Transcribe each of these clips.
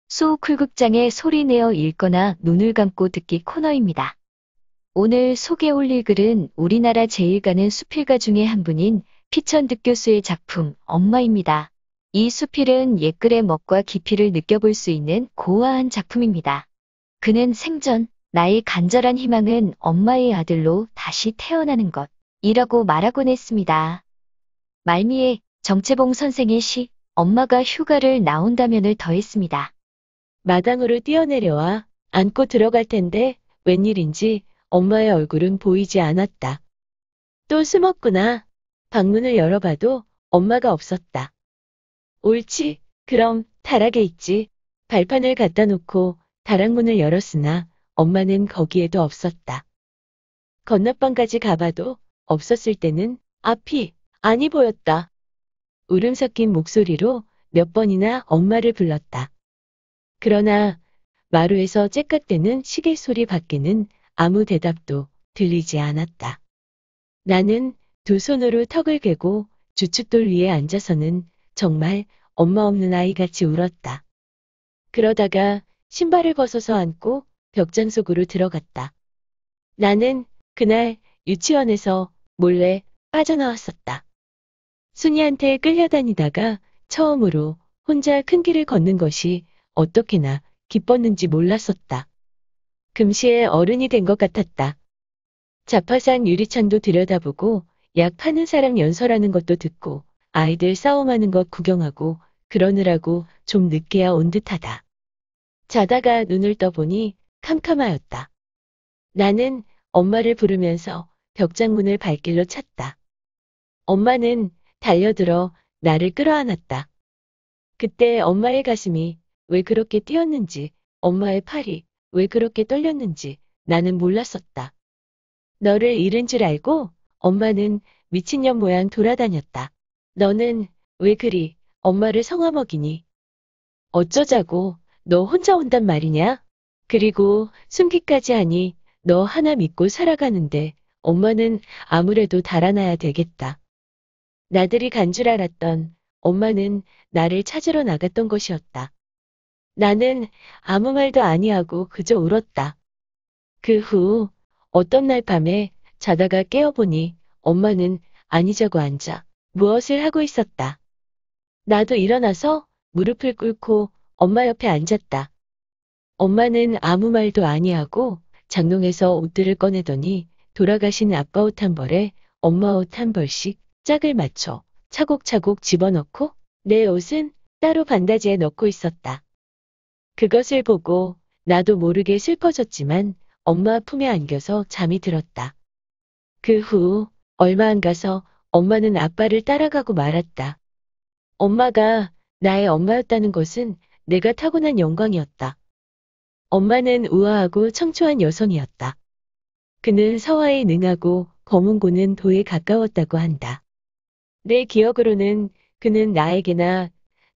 소쿨극장의 소리내어 읽거나 눈을 감고 듣기 코너입니다. 오늘 소개 올릴 글은 우리나라 제일 가는 수필가 중에 한 분인 피천득 교수의 작품 엄마입니다. 이 수필은 옛글의 멋과 깊이를 느껴볼 수 있는 고화한 작품입니다. 그는 생전 나의 간절한 희망은 엄마의 아들로 다시 태어나는 것이라고 말하곤 했습니다. 말미에 정채봉 선생의 시 엄마가 휴가를 나온다면을 더했습니다. 마당으로 뛰어내려와 안고 들어갈 텐데 웬일인지 엄마의 얼굴은 보이지 않았다. 또 숨었구나. 방문을 열어봐도 엄마가 없었다. 옳지, 그럼 다락에 있지. 발판을 갖다 놓고 다락문을 열었으나 엄마는 거기에도 없었다. 건너방까지 가봐도 없었을 때는 앞이 아니 보였다. 울음 섞인 목소리로 몇 번이나 엄마를 불렀다. 그러나 마루에서 째깍대는 시계 소리 밖에는 아무 대답도 들리지 않았다. 나는 두 손으로 턱을 괴고 주춧돌 위에 앉아서는 정말 엄마 없는 아이같이 울었다. 그러다가 신발을 벗어서 앉고 벽장 속으로 들어갔다. 나는 그날 유치원에서 몰래 빠져나왔었다. 순이한테 끌려다니다가 처음으로 혼자 큰 길을 걷는 것이 어떻게나 기뻤는지 몰랐었다. 금시에 어른이 된 것 같았다. 자파상 유리창도 들여다보고 약 파는 사람 연설하는 것도 듣고 아이들 싸움하는 것 구경하고 그러느라고 좀 늦게야 온 듯하다. 자다가 눈을 떠보니 캄캄하였다. 나는 엄마를 부르면서 벽장문을 발길로 찼다. 엄마는 달려들어 나를 끌어안았다. 그때 엄마의 가슴이 왜 그렇게 뛰었는지, 엄마의 팔이 왜 그렇게 떨렸는지 나는 몰랐었다. 너를 잃은 줄 알고 엄마는 미친년 모양 돌아다녔다. 너는 왜 그리 엄마를 성화먹이니? 어쩌자고 너 혼자 온단 말이냐? 그리고 숨기까지 하니 너 하나 믿고 살아가는데 엄마는 아무래도 달아나야 되겠다. 나들이 간 줄 알았던 엄마는 나를 찾으러 나갔던 것이었다. 나는 아무 말도 아니하고 그저 울었다. 그 후 어떤 날 밤에 자다가 깨어보니 엄마는 아니자고 앉아 무엇을 하고 있었다. 나도 일어나서 무릎을 꿇고 엄마 옆에 앉았다. 엄마는 아무 말도 아니하고 장롱에서 옷들을 꺼내더니 돌아가신 아빠 옷 한 벌에 엄마 옷 한 벌씩 짝을 맞춰 차곡차곡 집어넣고 내 옷은 따로 반다지에 넣고 있었다. 그것을 보고 나도 모르게 슬퍼졌지만 엄마 품에 안겨서 잠이 들었다. 그 후 얼마 안 가서 엄마는 아빠를 따라가고 말았다. 엄마가 나의 엄마였다는 것은 내가 타고난 영광이었다. 엄마는 우아하고 청초한 여성이었다. 그는 서화에 능하고 검은고는 도에 가까웠다고 한다. 내 기억으로는 그는 나에게나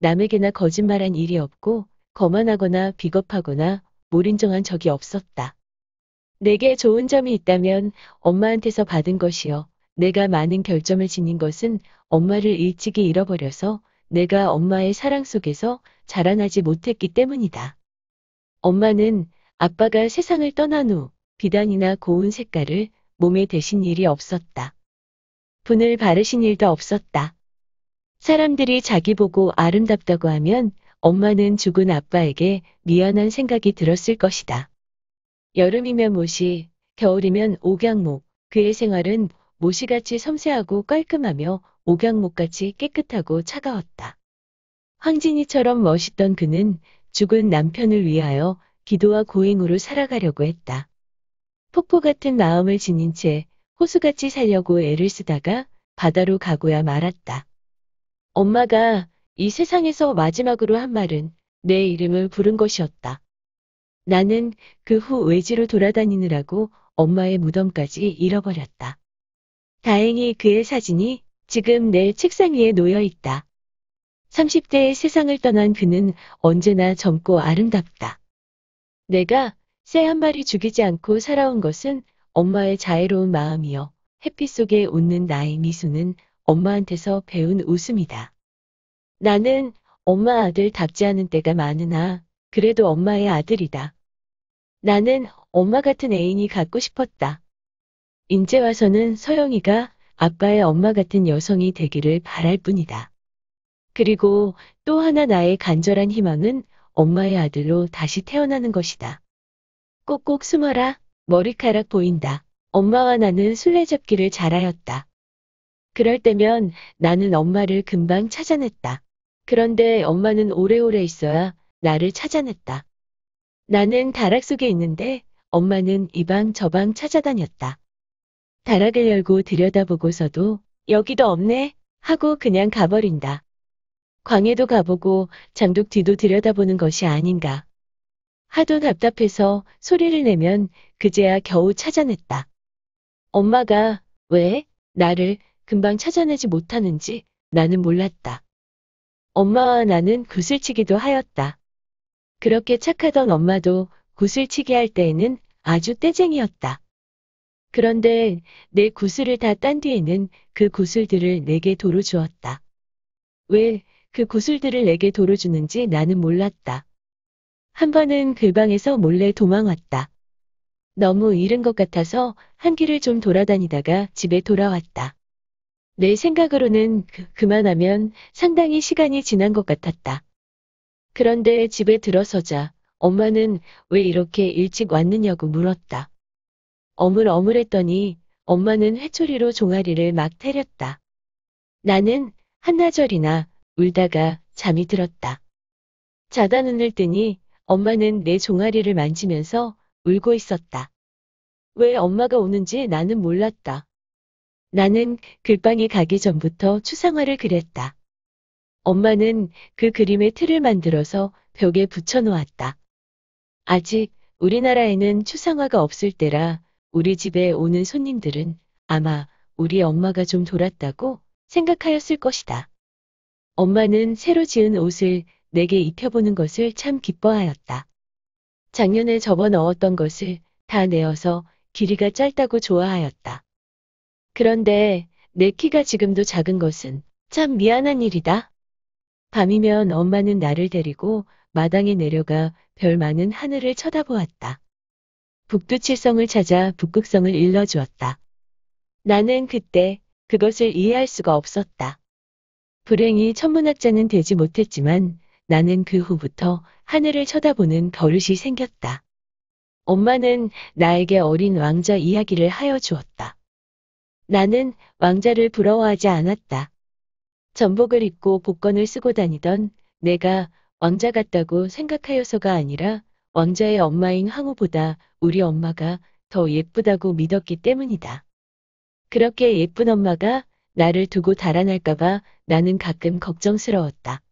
남에게나 거짓말한 일이 없고 거만하거나 비겁하거나 몰인정한 적이 없었다. 내게 좋은 점이 있다면 엄마한테서 받은 것이요. 내가 많은 결점을 지닌 것은 엄마를 일찍이 잃어버려서 내가 엄마의 사랑 속에서 자라나지 못했기 때문이다. 엄마는 아빠가 세상을 떠난 후 비단이나 고운 색깔을 몸에 대신 일이 없었다. 분을 바르신 일도 없었다. 사람들이 자기 보고 아름답다고 하면 엄마는 죽은 아빠에게 미안한 생각이 들었을 것이다. 여름이면 모시, 겨울이면 옥양목, 그의 생활은 모시같이 섬세하고 깔끔하며 옥양목같이 깨끗하고 차가웠다. 황진이처럼 멋있던 그는 죽은 남편을 위하여 기도와 고행으로 살아가려고 했다. 폭포 같은 마음을 지닌 채 호수같이 살려고 애를 쓰다가 바다로 가고야 말았다. 엄마가 이 세상에서 마지막으로 한 말은 내 이름을 부른 것이었다. 나는 그 후 외지로 돌아다니느라고 엄마의 무덤까지 잃어버렸다. 다행히 그의 사진이 지금 내 책상 위에 놓여 있다. 30대의 세상을 떠난 그는 언제나 젊고 아름답다. 내가 새 한 마리 죽이지 않고 살아온 것은 엄마의 자애로운 마음이요. 햇빛 속에 웃는 나의 미소는 엄마한테서 배운 웃음이다. 나는 엄마 아들답지 않은 때가 많으나 그래도 엄마의 아들이다. 나는 엄마 같은 애인이 갖고 싶었다. 인제 와서는 서영이가 아빠의 엄마 같은 여성이 되기를 바랄 뿐이다. 그리고 또 하나 나의 간절한 희망은 엄마의 아들로 다시 태어나는 것이다. 꼭꼭 숨어라. 머리카락 보인다. 엄마와 나는 술래잡기를 잘하였다. 그럴 때면 나는 엄마를 금방 찾아냈다. 그런데 엄마는 오래오래 있어야 나를 찾아냈다. 나는 다락 속에 있는데 엄마는 이 방 저 방 찾아다녔다. 다락을 열고 들여다보고서도 여기도 없네 하고 그냥 가버린다. 광에도 가보고 장독 뒤도 들여다보는 것이 아닌가. 하도 답답해서 소리를 내면 그제야 겨우 찾아냈다. 엄마가 왜 나를 금방 찾아내지 못하는지 나는 몰랐다. 엄마와 나는 구슬치기도 하였다. 그렇게 착하던 엄마도 구슬치기 할 때에는 아주 떼쟁이였다. 그런데 내 구슬을 다 딴 뒤에는 그 구슬들을 내게 도로 주었다. 왜 그 구슬들을 내게 도로 주는지 나는 몰랐다. 한 번은 그 방에서 몰래 도망왔다. 너무 이른 것 같아서 한 길을 좀 돌아다니다가 집에 돌아왔다. 내 생각으로는 그만하면 상당히 시간이 지난 것 같았다. 그런데 집에 들어서자 엄마는 왜 이렇게 일찍 왔느냐고 물었다. 어물어물했더니 엄마는 회초리로 종아리를 막 때렸다. 나는 한나절이나 울다가 잠이 들었다. 자다 눈을 뜨니 엄마는 내 종아리를 만지면서 울고 있었다. 왜 엄마가 우는지 나는 몰랐다. 나는 글방에 가기 전부터 추상화를 그렸다. 엄마는 그 그림의 틀을 만들어서 벽에 붙여놓았다. 아직 우리나라에는 추상화가 없을 때라 우리 집에 오는 손님들은 아마 우리 엄마가 좀 돌았다고 생각하였을 것이다. 엄마는 새로 지은 옷을 내게 입혀보는 것을 참 기뻐하였다. 작년에 접어 넣었던 것을 다 내어서 길이가 짧다고 좋아하였다. 그런데 내 키가 지금도 작은 것은 참 미안한 일이다. 밤이면 엄마는 나를 데리고 마당에 내려가 별 많은 하늘을 쳐다보았다. 북두칠성을 찾아 북극성을 일러주었다. 나는 그때 그것을 이해할 수가 없었다. 불행히 천문학자는 되지 못했지만 나는 그 후부터 하늘을 쳐다보는 버릇이 생겼다. 엄마는 나에게 어린 왕자 이야기를 하여 주었다. 나는 왕자를 부러워하지 않았다. 전복을 입고 복권을 쓰고 다니던 내가 왕자 같다고 생각하여서가 아니라 왕자의 엄마인 황후보다 우리 엄마가 더 예쁘다고 믿었기 때문이다. 그렇게 예쁜 엄마가 나를 두고 달아날까봐 나는 가끔 걱정스러웠다.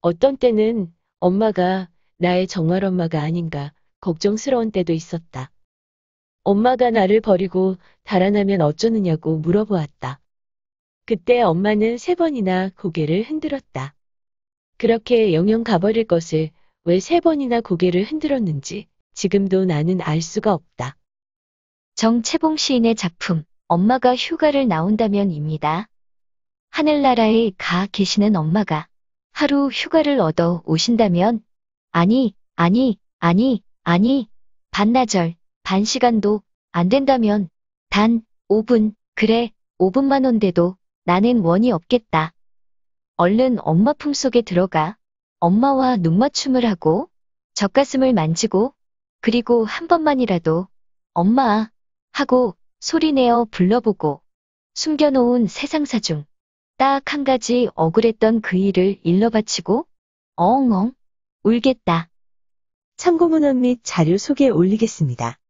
어떤 때는 엄마가 나의 정말 엄마가 아닌가 걱정스러운 때도 있었다. 엄마가 나를 버리고 달아나면 어쩌느냐고 물어보았다. 그때 엄마는 3번이나 고개를 흔들었다. 그렇게 영영 가버릴 것을 왜 3번이나 고개를 흔들었는지 지금도 나는 알 수가 없다. 정채봉 시인의 작품 엄마가 휴가를 나온다면입니다. 하늘나라에 가 계시는 엄마가 하루 휴가를 얻어 오신다면 아니, 반나절, 반 시간도 안 된다면 단 5분, 그래, 5분만 온대도 나는 원이 없겠다. 얼른 엄마 품속에 들어가 엄마와 눈맞춤을 하고 젖가슴을 만지고 그리고 한 번만이라도 엄마 하고 소리내어 불러보고 숨겨놓은 세상사 중 딱 한 가지 억울했던 그 일을 일러 바치고 엉엉 울겠다. 참고문헌 및 자료 소개 올리겠습니다.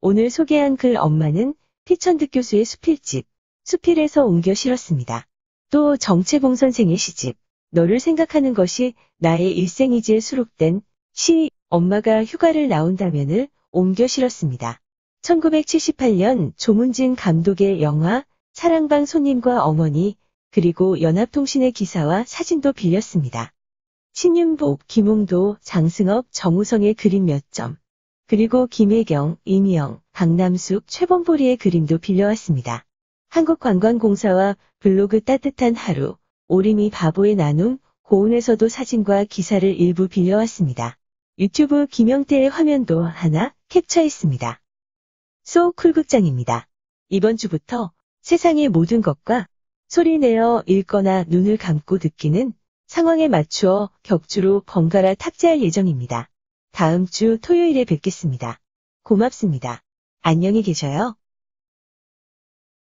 오늘 소개한 글 엄마는 피천득 교수의 수필집, 수필에서 옮겨 실었습니다. 또 정채봉 선생의 시집, 너를 생각하는 것이 나의 일생이지에 수록된 시, 엄마가 휴가를 나온다면을 옮겨 실었습니다. 1978년 조문진 감독의 영화 사랑방 손님과 어머니, 그리고 연합통신의 기사와 사진도 빌렸습니다. 신윤복, 김홍도, 장승업, 정우성의 그림 몇 점, 그리고 김혜경, 이미영, 박남숙, 최범보리의 그림도 빌려왔습니다. 한국관광공사와 블로그 따뜻한 하루, 오림이 바보의 나눔, 고운에서도 사진과 기사를 일부 빌려왔습니다. 유튜브 김영태의 화면도 하나 캡처했습니다. 쿨극장입니다. 이번 주부터 세상의 모든 것과 소리 내어 읽거나 눈을 감고 듣기는 상황에 맞추어 격주로 번갈아 탑재할 예정입니다. 다음 주 토요일에 뵙겠습니다. 고맙습니다. 안녕히 계셔요.